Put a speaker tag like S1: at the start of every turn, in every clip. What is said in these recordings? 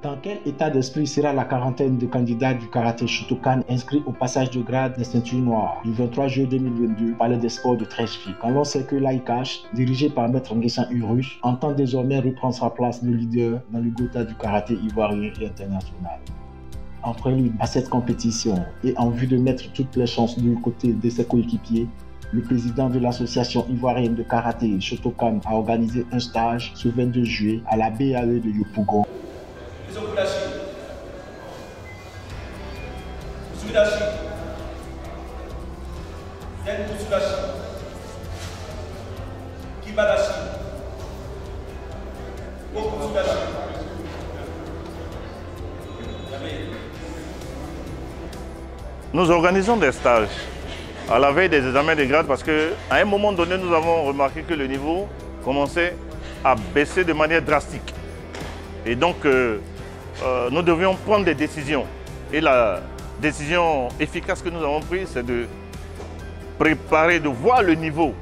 S1: Dans quel état d'esprit sera la quarantaine de candidats du karaté Shotokan inscrits au passage de grade des ceintures noires du 23 juillet 2022 au Palais des Sports de Treichville, quand l'on sait que l'AICACH, dirigé par Maître Nguessan Urush, entend désormais reprendre sa place de leader dans le Gotha du karaté ivoirien et international. En prélude à cette compétition et en vue de mettre toutes les chances du côté de ses coéquipiers, le président de l'association ivoirienne de karaté Shotokan a organisé un stage ce 22 juillet à la BAE de Yopougon.
S2: Nous organisons des stages à la veille des examens de grade parce qu'à un moment donné, nous avons remarqué que le niveau commençait à baisser de manière drastique. Et donc, nous devions prendre des décisions. Et la décision efficace que nous avons prise, c'est de préparer, de voir le niveau,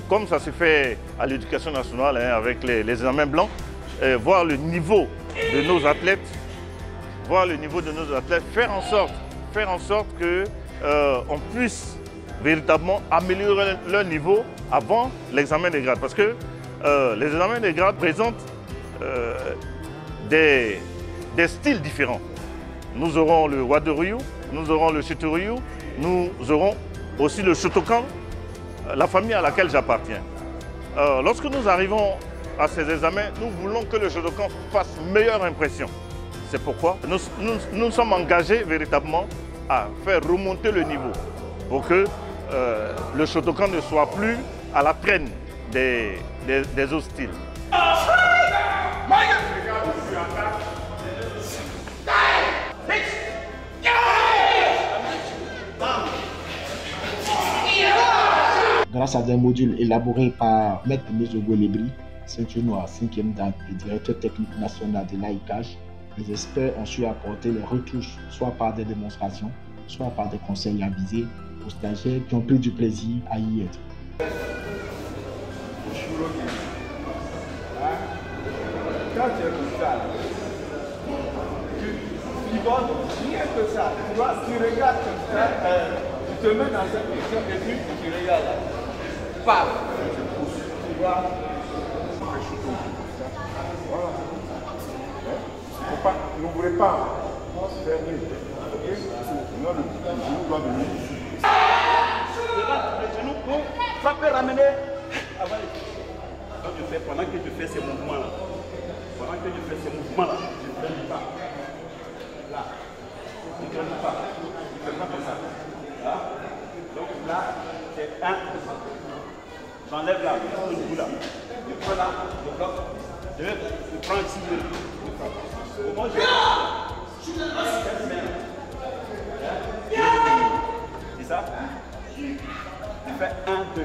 S2: comme ça se fait à l'éducation nationale avec les examens blancs, voir le niveau de nos athlètes, faire en sorte qu'on puisse véritablement améliorer leur niveau avant l'examen des grades. Parce que les examens des grades présentent des styles différents. Nous aurons le Wado-Ryu, nous aurons le Shito-Ryu, nous aurons aussi le Shotokan, la famille à laquelle j'appartiens. Lorsque nous arrivons à ces examens, nous voulons que le Shotokan fasse meilleure impression. C'est pourquoi nous sommes engagés véritablement à faire remonter le niveau pour que le Shotokan ne soit plus à la traîne des autres styles.
S1: Grâce à des modules élaborés par Maître Mezogo Lebri, ceinture noire 5e date et directeur technique national de l'AICACH, les experts ont su apporter les retouches, soit par des démonstrations, soit par des conseils avisés aux stagiaires qui ont pris du plaisir à y être.
S3: Quand tu es comme ça, tu vois rien que ça, tu regardes comme ça, tu te mets dans cette position et puis tu regardes là. Paf, tu pousses, tu vois. Voilà. N'ouvrez pas, fermez. Ok? Sinon le genou doit venir ici. Le genou pour frapper, ramener. Pendant que je fais ces mouvements-là, je ne freine pas. Là, je ne freine pas. Je ne fais pas comme ça. Là. Donc là, c'est 1. J'enlève là, le bout là. Je prends là, je bloque. Je prends ici, je frappe. Au moins, c'est ça? Tu fais 1, 2.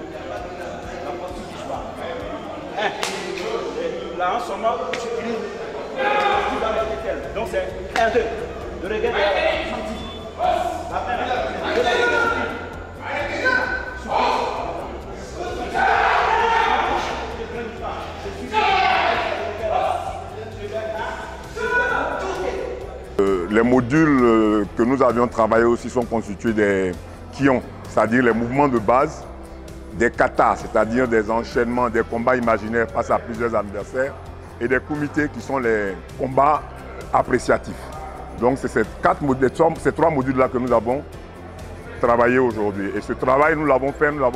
S3: La porte du soir. 1. Là, en ce moment, tu cries. Tu vas avec elle. Donc, c'est 1, 2. Le regard de la senti. La main,
S4: Les modules que nous avions travaillés aussi sont constitués des kions, c'est-à-dire les mouvements de base, des katas, c'est-à-dire des enchaînements, des combats imaginaires face à plusieurs adversaires, et des kumités qui sont les combats appréciatifs. Donc c'est ces 3 modules-là que nous avons travaillé aujourd'hui. Et ce travail, nous l'avons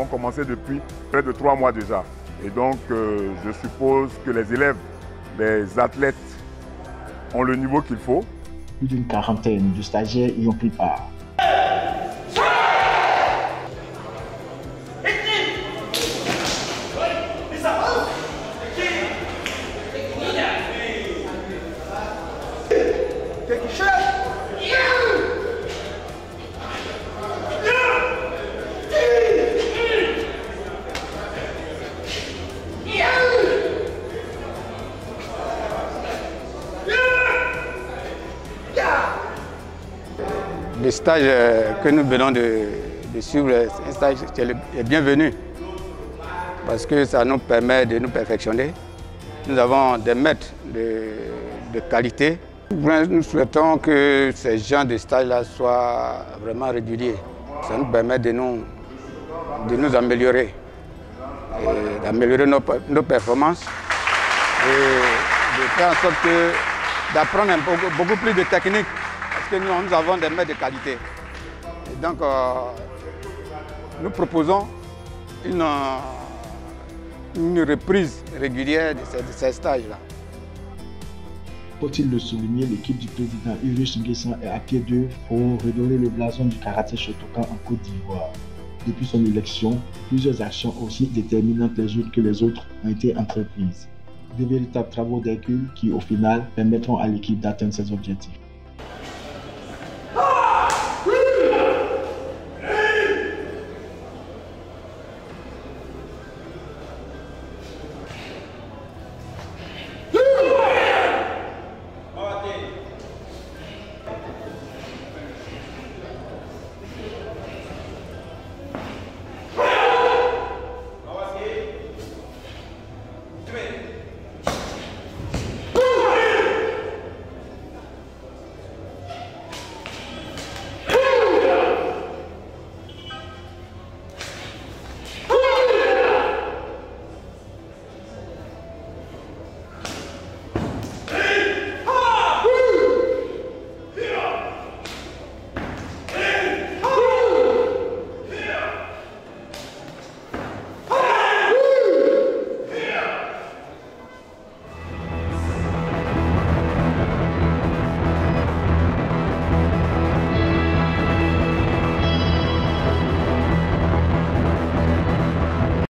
S4: commencé depuis près de 3 mois déjà. Et donc je suppose que les élèves, les athlètes ont le niveau qu'il faut.
S1: Plus d'une quarantaine de stagiaires y ont pris part.
S5: Le stage que nous venons de suivre, un stage est bienvenu parce que ça nous permet de nous perfectionner. Nous avons des maîtres de qualité Nous souhaitons que ces genres de stages-là soient vraiment réguliers. Ça nous permet de nous améliorer, d'améliorer nos performances et de faire en sorte d'apprendre beaucoup plus de techniques, parce que nous avons des maîtres de qualité. Et donc, nous proposons une reprise régulière de ces stages-là.
S1: Faut-il le souligner, l'équipe du président Ulrich Nguessan est à pied d'œuvre pour redorer le blason du karaté Shotokan en Côte d'Ivoire. Depuis son élection, plusieurs actions aussi déterminantes les unes que les autres ont été entreprises. De véritables travaux d'Hercule qui, au final, permettront à l'équipe d'atteindre ses objectifs.